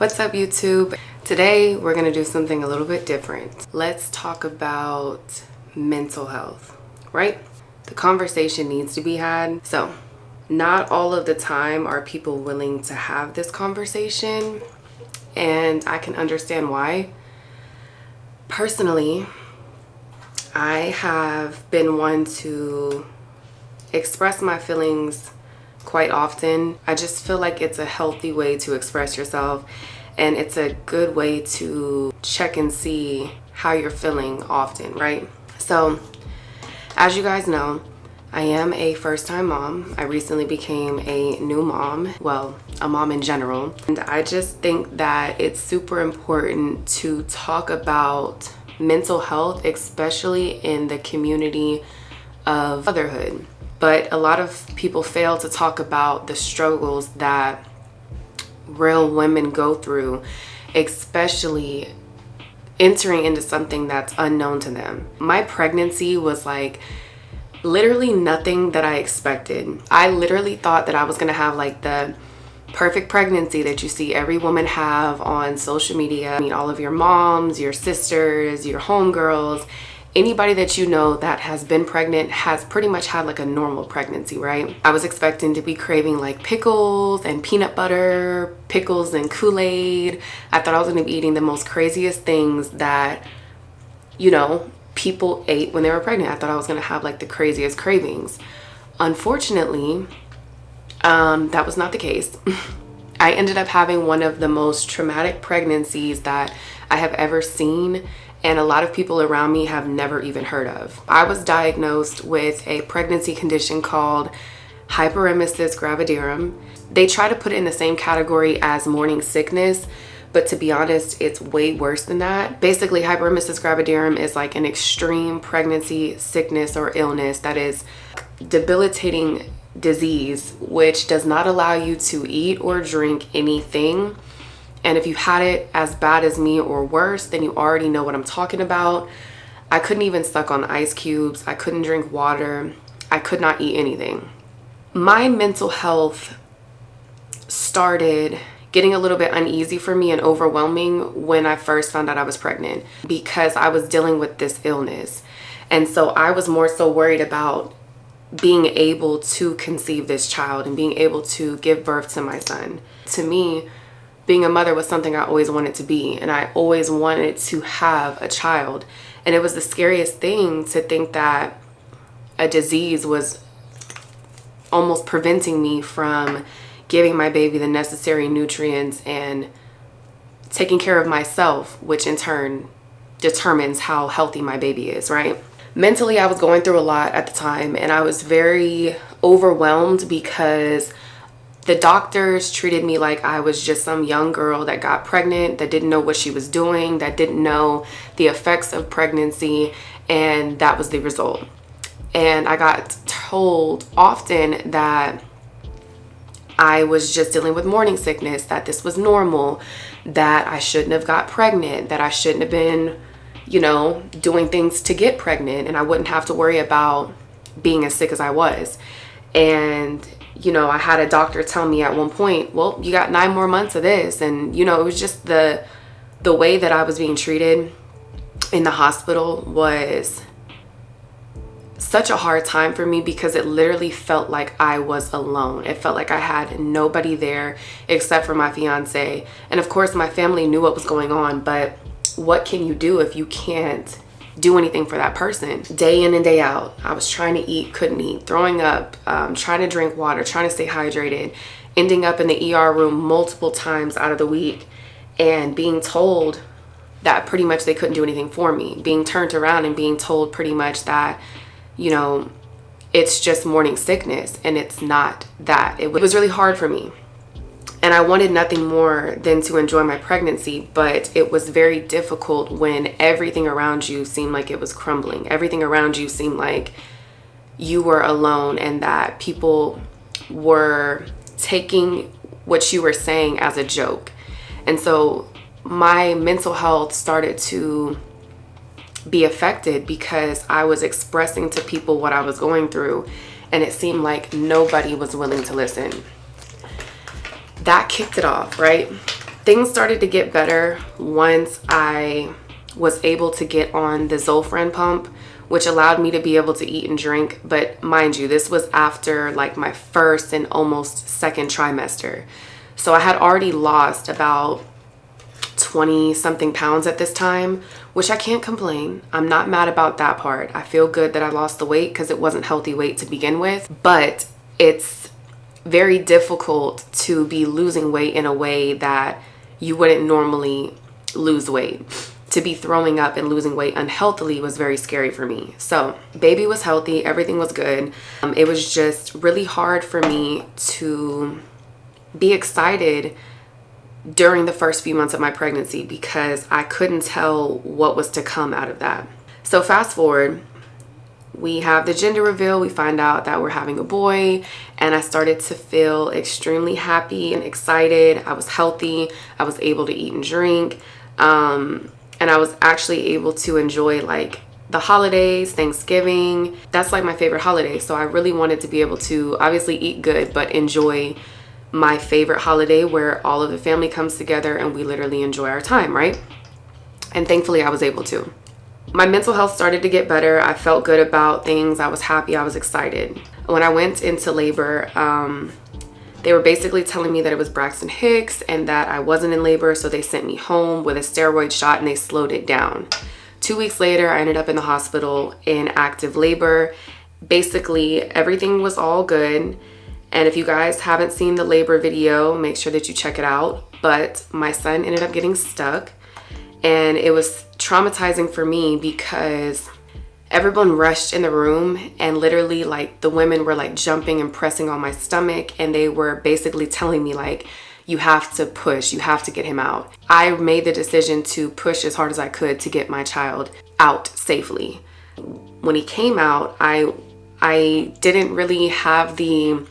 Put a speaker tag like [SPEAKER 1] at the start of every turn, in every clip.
[SPEAKER 1] What's up, YouTube? Today we're gonna do something a little bit different. Let's talk about mental health, right? The conversation needs to be had. So not all of the time are people willing to have this conversation, and I can understand why. Personally, I have been one to express my feelings quite often. I just feel like it's a healthy way to express yourself, and it's a good way to check and see how you're feeling often, right? So, as you guys know, I am a first-time mom. I recently became a new mom, well, a mom in general. And I just think that it's super important to talk about mental health, especially in the community of motherhood. But a lot of people fail to talk about the struggles that real women go through, especially entering into something that's unknown to them. My pregnancy was like literally nothing that I expected. I literally thought that I was gonna have like the perfect pregnancy that you see every woman have on social media. I mean, all of your moms, your sisters, your homegirls, anybody that you know that has been pregnant has pretty much had like a normal pregnancy, right? I was expecting to be craving like pickles and peanut butter, pickles and Kool-Aid. I thought I was gonna be eating the most craziest things that, you know, people ate when they were pregnant. I thought I was gonna have like the craziest cravings. Unfortunately, that was not the case. I ended up having one of the most traumatic pregnancies that I have ever seen, and a lot of people around me have never even heard of. I was diagnosed with a pregnancy condition called Hyperemesis Gravidarum. They try to put it in the same category as morning sickness, but to be honest, it's way worse than that. Basically, Hyperemesis Gravidarum is like an extreme pregnancy sickness or illness that is debilitating disease, which does not allow you to eat or drink anything. And if you had it as bad as me or worse, then you already know what I'm talking about. I couldn't even suck on ice cubes. I couldn't drink water. I could not eat anything. My mental health started getting a little bit uneasy for me and overwhelming when I first found out I was pregnant, because I was dealing with this illness. And so I was more so worried about being able to conceive this child and being able to give birth to my son. To me, being a mother was something I always wanted to be, and I always wanted to have a child. And it was the scariest thing to think that a disease was almost preventing me from giving my baby the necessary nutrients and taking care of myself, which in turn determines how healthy my baby is, right? Mentally, I was going through a lot at the time, and I was very overwhelmed because the doctors treated me like I was just some young girl that got pregnant, that didn't know what she was doing, that didn't know the effects of pregnancy, and that was the result. And I got told often that I was just dealing with morning sickness, that this was normal, that I shouldn't have got pregnant, that I shouldn't have been, you know, doing things to get pregnant, and I wouldn't have to worry about being as sick as I was. And you know, I had a doctor tell me at one point, well, you got 9 more months of this. And, you know, it was just the way that I was being treated in the hospital was such a hard time for me, because it literally felt like I was alone. It felt like I had nobody there except for my fiance. And of course, my family knew what was going on, but what can you do if you can't do anything for that person? Day in and day out, I was trying to eat, couldn't eat, throwing up, trying to drink water, trying to stay hydrated, ending up in the ER room multiple times out of the week, and being told that pretty much they couldn't do anything for me, being turned around and being told pretty much that, you know, it's just morning sickness, and it's not that. It was really hard for me. And I wanted nothing more than to enjoy my pregnancy, but it was very difficult when everything around you seemed like it was crumbling. Everything around you seemed like you were alone, and that people were taking what you were saying as a joke. And so my mental health started to be affected because I was expressing to people what I was going through, and it seemed like nobody was willing to listen. That kicked it off, right? Things started to get better once I was able to get on the Zofran pump, which allowed me to be able to eat and drink. But mind you, this was after like my first and almost second trimester. So I had already lost about 20 something pounds at this time, which I can't complain. I'm not mad about that part. I feel good that I lost the weight because it wasn't healthy weight to begin with, but it's very difficult to be losing weight in a way that you wouldn't normally lose weight. To be throwing up and losing weight unhealthily was very scary for me. So baby was healthy, everything was good. It was just really hard for me to be excited during the first few months of my pregnancy because I couldn't tell what was to come out of that. So fast forward, we have the gender reveal, we find out that we're having a boy, and I started to feel extremely happy and excited. I was healthy, I was able to eat and drink, and I was actually able to enjoy like the holidays, Thanksgiving. That's like my favorite holiday, so I really wanted to be able to obviously eat good, but enjoy my favorite holiday where all of the family comes together and we literally enjoy our time, right? And thankfully I was able to. My mental health started to get better. I felt good about things. I was happy. I was excited. When I went into labor, they were basically telling me that it was Braxton Hicks and that I wasn't in labor, so they sent me home with a steroid shot and they slowed it down. 2 weeks later, I ended up in the hospital in active labor. Basically, everything was all good. And if you guys haven't seen the labor video, make sure that you check it out. But my son ended up getting stuck, and it was traumatizing for me because everyone rushed in the room and literally like the women were like jumping and pressing on my stomach, and they were basically telling me like, you have to push, you have to get him out. I made the decision to push as hard as I could to get my child out safely. When he came out, I didn't really have the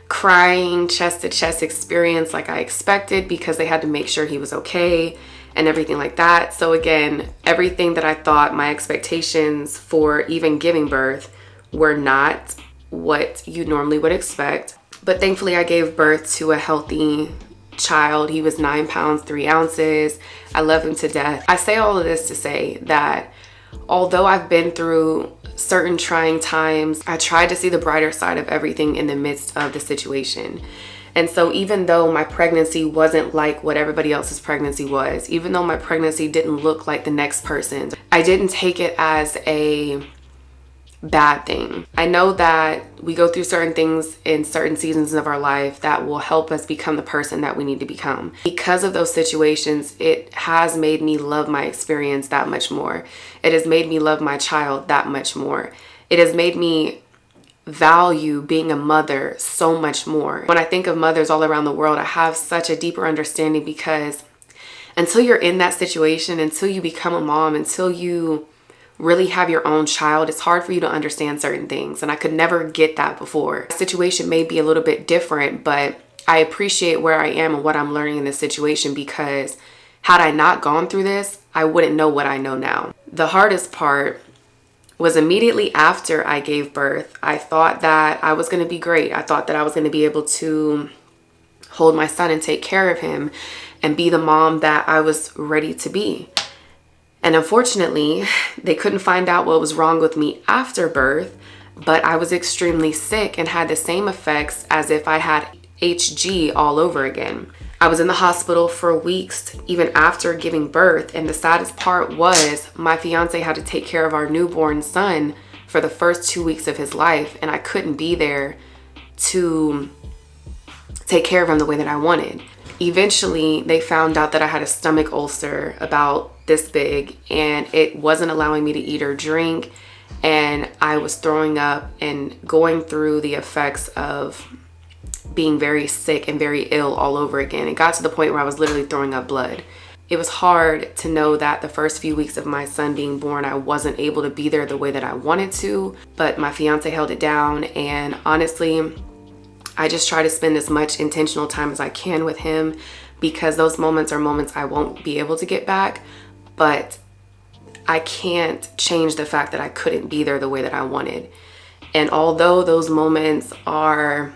[SPEAKER 1] crying chest to chest experience like I expected because they had to make sure he was okay and everything like that. So again, everything that I thought my expectations for even giving birth were not what you normally would expect. But thankfully I gave birth to a healthy child. He was 9 pounds 3 ounces. I love him to death. I say all of this to say that although I've been through certain trying times, I tried to see the brighter side of everything in the midst of the situation. And so even though my pregnancy wasn't like what everybody else's pregnancy was, even though my pregnancy didn't look like the next person's, I didn't take it as a bad thing. I know that we go through certain things in certain seasons of our life that will help us become the person that we need to become. Because of those situations, it has made me love my experience that much more. It has made me love my child that much more. It has made me value being a mother so much more. When I think of mothers all around the world, I have such a deeper understanding because until you're in that situation, until you become a mom, until you really have your own child, it's hard for you to understand certain things. And I could never get that before. The situation may be a little bit different, but I appreciate where I am and what I'm learning in this situation because had I not gone through this, I wouldn't know what I know now. The hardest part was immediately after I gave birth. I thought that I was going to be great. I thought that I was going to be able to hold my son and take care of him and be the mom that I was ready to be. And unfortunately, they couldn't find out what was wrong with me after birth, but I was extremely sick and had the same effects as if I had HG all over again. I was in the hospital for weeks even after giving birth, and the saddest part was my fiance had to take care of our newborn son for the first 2 weeks of his life, and I couldn't be there to take care of him the way that I wanted. Eventually, they found out that I had a stomach ulcer about this big, and it wasn't allowing me to eat or drink, and I was throwing up and going through the effects of being very sick and very ill all over again. It got to the point where I was literally throwing up blood. It was hard to know that the first few weeks of my son being born, I wasn't able to be there the way that I wanted to, but my fiance held it down, and honestly, I just try to spend as much intentional time as I can with him because those moments are moments I won't be able to get back, but I can't change the fact that I couldn't be there the way that I wanted. And although those moments are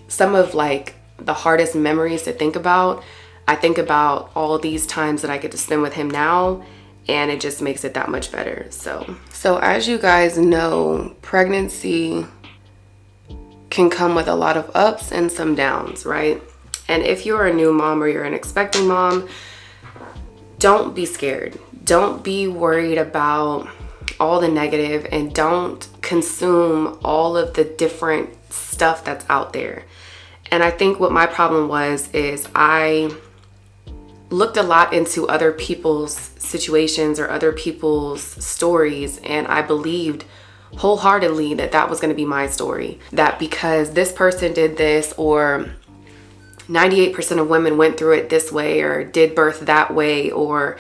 [SPEAKER 1] some of like the hardest memories to think about, I think about all these times that I get to spend with him now, and it just makes it that much better. So as you guys know, pregnancy can come with a lot of ups and some downs, right? And if you're a new mom or you're an expecting mom, don't be scared. Don't be worried about all the negative, and don't consume all of the different stuff that's out there. And I think what my problem was is I looked a lot into other people's situations or other people's stories, and I believed wholeheartedly that that was going to be my story. That because this person did this, or 98% of women went through it this way, or did birth that way, or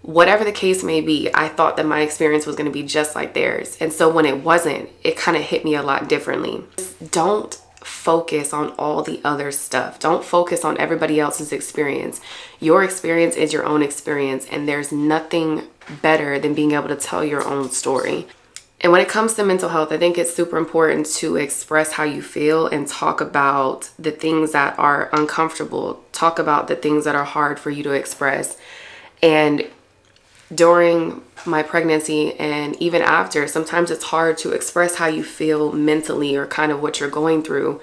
[SPEAKER 1] whatever the case may be, I thought that my experience was going to be just like theirs. And so when it wasn't, it kind of hit me a lot differently. Don't focus on all the other stuff. Don't focus on everybody else's experience. Your experience is your own experience, and there's nothing better than being able to tell your own story. And when it comes to mental health, I think it's super important to express how you feel and talk about the things that are uncomfortable. Talk about the things that are hard for you to express. And during my pregnancy and even after, sometimes it's hard to express how you feel mentally or kind of what you're going through.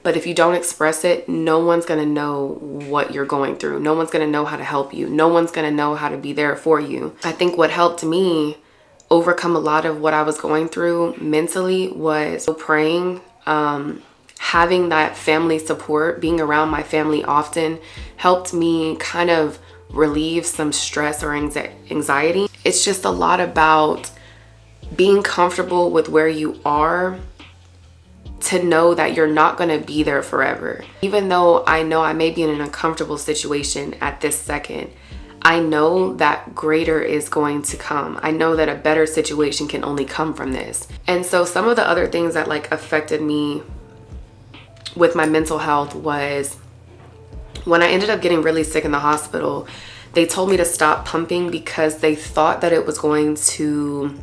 [SPEAKER 1] But if you don't express it, no one's going to know what you're going through. No one's going to know how to help you. No one's going to know how to be there for you. I think what helped me overcome a lot of what I was going through mentally was praying, having that family support, being around my family often helped me kind of relieve some stress or anxiety. It's just a lot about being comfortable with where you are, to know that you're not going to be there forever. Even though I know I may be in an uncomfortable situation at this second, I know that greater is going to come. I know that a better situation can only come from this. And so some of the other things that affected me with my mental health was when I ended up getting really sick in the hospital. They told me to stop pumping because they thought that it was going to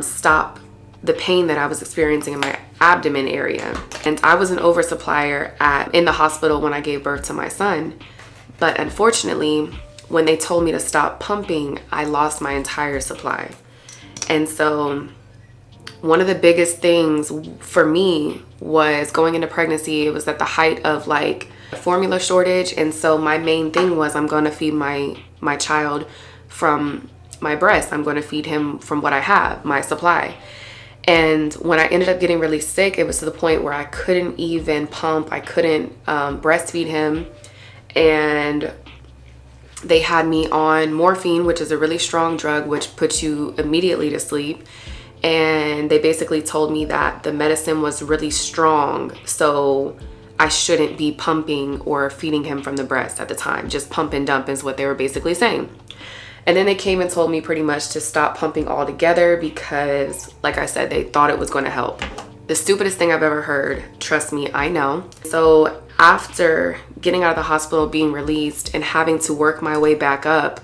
[SPEAKER 1] stop the pain that I was experiencing in my abdomen area. And I was an oversupplier in the hospital when I gave birth to my son. But unfortunately, when they told me to stop pumping, I lost my entire supply. And so one of the biggest things for me was going into pregnancy. It was at the height of a formula shortage. And so my main thing was I'm going to feed my child from my breast. I'm going to feed him from what I have, my supply. And when I ended up getting really sick, it was to the point where I couldn't even pump. I couldn't breastfeed him. And they had me on morphine, which is a really strong drug, which puts you immediately to sleep. And they basically told me that the medicine was really strong, so I shouldn't be pumping or feeding him from the breast at the time. Just pump and dump is what they were basically saying. And then they came and told me pretty much to stop pumping altogether because, like I said, they thought it was going to help. The stupidest thing I've ever heard. Trust me, I know. So after getting out of the hospital, being released, and having to work my way back up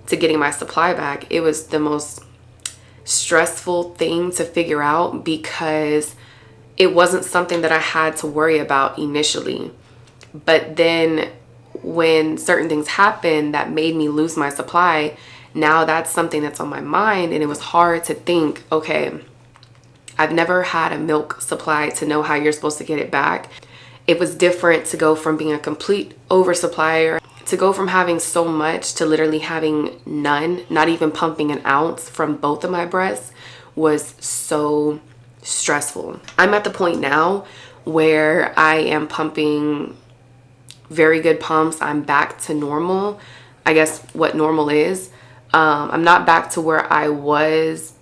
[SPEAKER 1] to getting my supply back, it was the most stressful thing to figure out because it wasn't something that I had to worry about initially. But then when certain things happened that made me lose my supply, now that's something that's on my mind. And it was hard to think, okay, I've never had a milk supply to know how you're supposed to get it back. It was different to go from being a complete oversupplier to go from having so much to literally having none, not even pumping an ounce from both of my breasts was so stressful. I'm at the point now where I am pumping very good pumps. I'm back to normal. I guess what normal is. I'm not back to where I was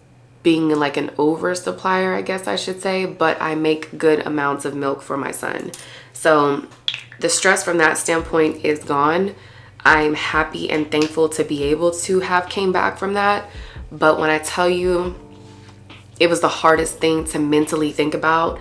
[SPEAKER 1] being like an oversupplier, I guess I should say, but I make good amounts of milk for my son. So the stress from that standpoint is gone. I'm happy and thankful to be able to have came back from that. But when I tell you, it was the hardest thing to mentally think about.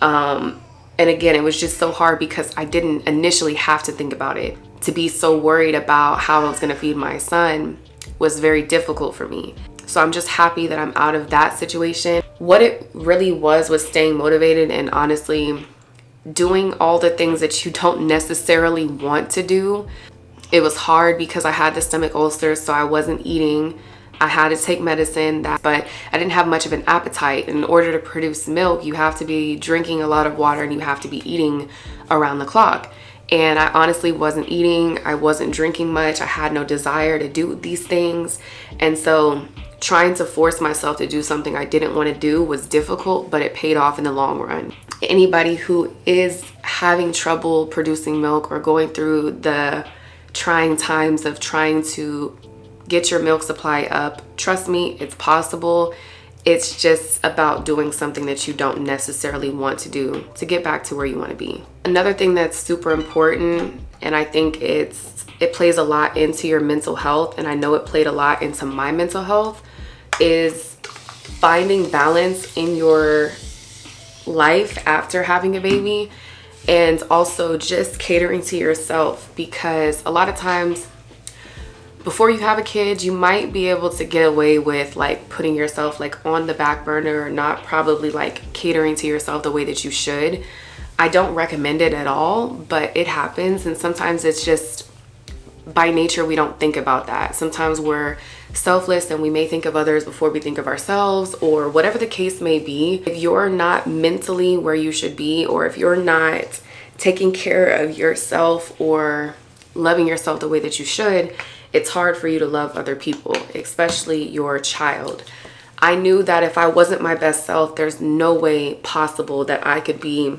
[SPEAKER 1] And again, it was just so hard because I didn't initially have to think about it. To be so worried about how I was going to feed my son was very difficult for me. So I'm just happy that I'm out of that situation. What it really was staying motivated and honestly doing all the things that you don't necessarily want to do. It was hard because I had the stomach ulcer, so I wasn't eating. I had to take medicine, but I didn't have much of an appetite. In order to produce milk, you have to be drinking a lot of water and you have to be eating around the clock. And I honestly wasn't eating. I wasn't drinking much. I had no desire to do these things. And so trying to force myself to do something I didn't want to do was difficult, but it paid off in the long run. Anybody who is having trouble producing milk or going through the trying times of trying to get your milk supply up, trust me, it's possible. It's just about doing something that you don't necessarily want to do to get back to where you want to be. Another thing that's super important, and I think it plays a lot into your mental health, and I know it played a lot into my mental health, is finding balance in your life after having a baby, and also just catering to yourself, because a lot of times before you have a kid, you might be able to get away with like putting yourself like on the back burner or not probably like catering to yourself the way that you should. I don't recommend it at all, but it happens, and sometimes it's just by nature we don't think about that. Sometimes we're selfless and we may think of others before we think of ourselves, or whatever the case may be. If you're not mentally where you should be, or if you're not taking care of yourself or loving yourself the way that you should, it's hard for you to love other people, especially your child. I knew that if I wasn't my best self, there's no way possible that I could be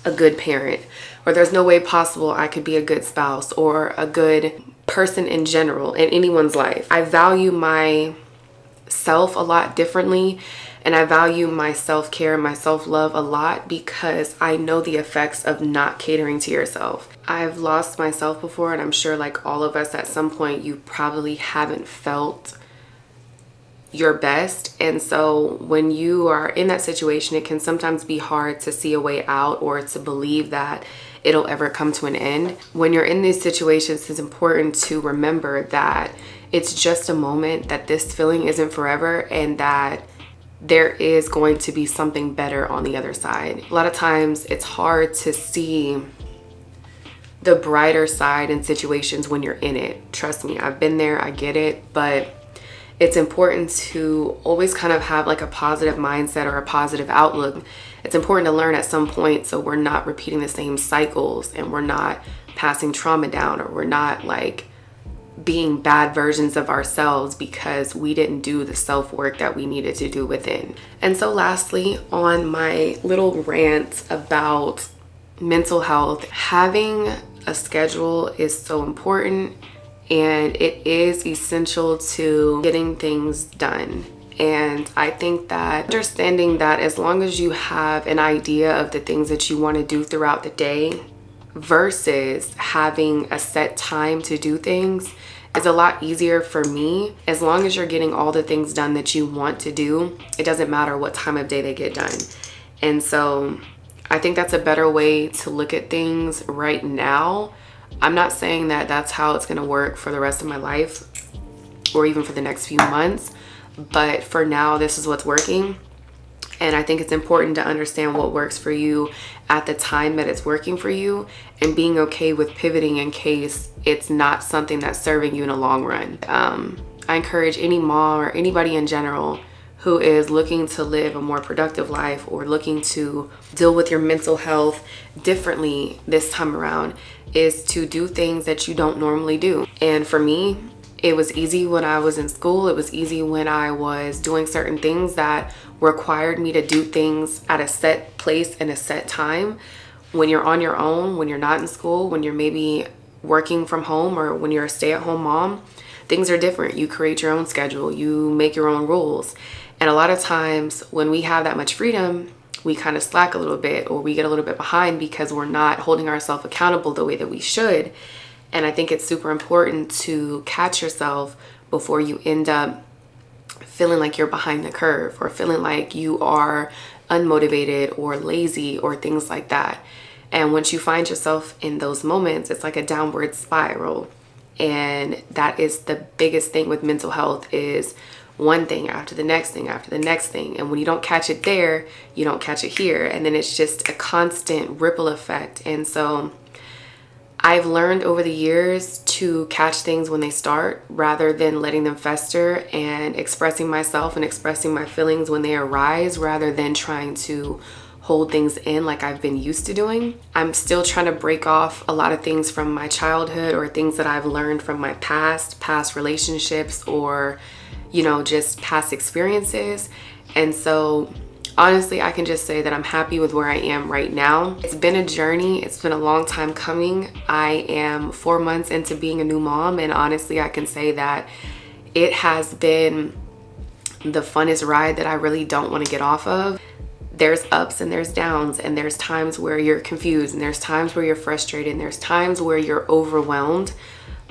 [SPEAKER 1] a good parent, or there's no way possible I could be a good spouse or a good person in general in anyone's life. I value myself a lot differently, and I value my self-care and my self-love a lot because I know the effects of not catering to yourself. I've lost myself before, and I'm sure like all of us at some point, you probably haven't felt your best. And so when you are in that situation, it can sometimes be hard to see a way out or to believe that it'll ever come to an end. When you're in these situations, it's important to remember that it's just a moment, that this feeling isn't forever, and that there is going to be something better on the other side. A lot of times it's hard to see the brighter side in situations when you're in it. Trust me, I've been there, I get it, but it's important to always kind of have like a positive mindset or a positive outlook. It's important to learn at some point so we're not repeating the same cycles, and we're not passing trauma down, or we're not like being bad versions of ourselves because we didn't do the self-work that we needed to do within. And so lastly, on my little rant about mental health, having a schedule is so important, and it is essential to getting things done. And I think that understanding that as long as you have an idea of the things that you want to do throughout the day versus having a set time to do things is a lot easier for me. As long as you're getting all the things done that you want to do, it doesn't matter what time of day they get done. And so I think that's a better way to look at things right now. I'm not saying that that's how it's going to work for the rest of my life or even for the next few months, but for now, this is what's working. And I think it's important to understand what works for you at the time that it's working for you, and being okay with pivoting in case it's not something that's serving you in the long run. I encourage any mom or anybody in general who is looking to live a more productive life or looking to deal with your mental health differently this time around is to do things that you don't normally do. And for me, it was easy when I was in school. It was easy when I was doing certain things that required me to do things at a set place and a set time. When you're on your own, when you're not in school, when you're maybe working from home, or when you're a stay-at-home mom, things are different. You create your own schedule, you make your own rules. And a lot of times when we have that much freedom, we kind of slack a little bit, or we get a little bit behind because we're not holding ourselves accountable the way that we should. And I think it's super important to catch yourself before you end up feeling like you're behind the curve, or feeling like you are unmotivated or lazy or things like that. And once you find yourself in those moments, it's like a downward spiral. And that is the biggest thing with mental health, is one thing after the next thing after the next thing. And when you don't catch it there, you don't catch it here. And then it's just a constant ripple effect. And so I've learned over the years to catch things when they start rather than letting them fester, and expressing myself and expressing my feelings when they arise rather than trying to hold things in like I've been used to doing. I'm still trying to break off a lot of things from my childhood or things that I've learned from my past relationships, or, you know, just past experiences. And so honestly, I can just say that I'm happy with where I am right now. It's been a journey. It's been a long time coming. I am 4 months into being a new mom, and honestly, I can say that it has been the funnest ride that I really don't want to get off of. There's ups and there's downs, and there's times where you're confused, and there's times where you're frustrated, and there's times where you're overwhelmed,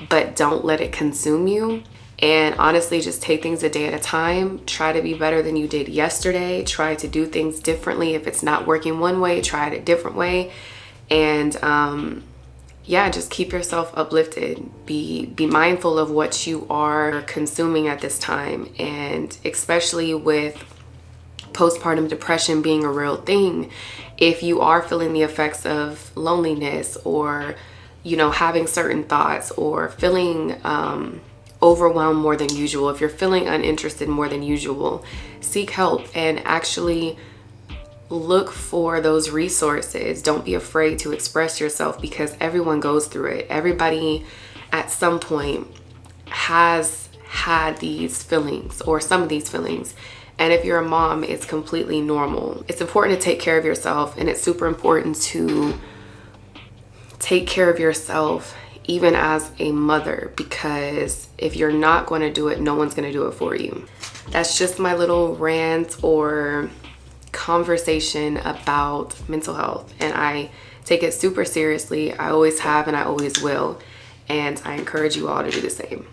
[SPEAKER 1] but don't let it consume you. And honestly, just take things a day at a time. Try to be better than you did yesterday. Try to do things differently. If it's not working one way, try it a different way. And yeah, just keep yourself uplifted. Be mindful of what you are consuming at this time. And especially with postpartum depression being a real thing, if you are feeling the effects of loneliness, or, you know, having certain thoughts, or feeling overwhelmed more than usual, if you're feeling uninterested more than usual, seek help and actually look for those resources. Don't be afraid to express yourself, because everyone goes through it. Everybody at some point has had these feelings, or some of these feelings. And if you're a mom, it's completely normal. It's important to take care of yourself, and it's super important to take care of yourself even as a mother, because if you're not going to do it, no one's going to do it for you. That's just my little rant or conversation about mental health, and I take it super seriously. I always have, and I always will, and I encourage you all to do the same.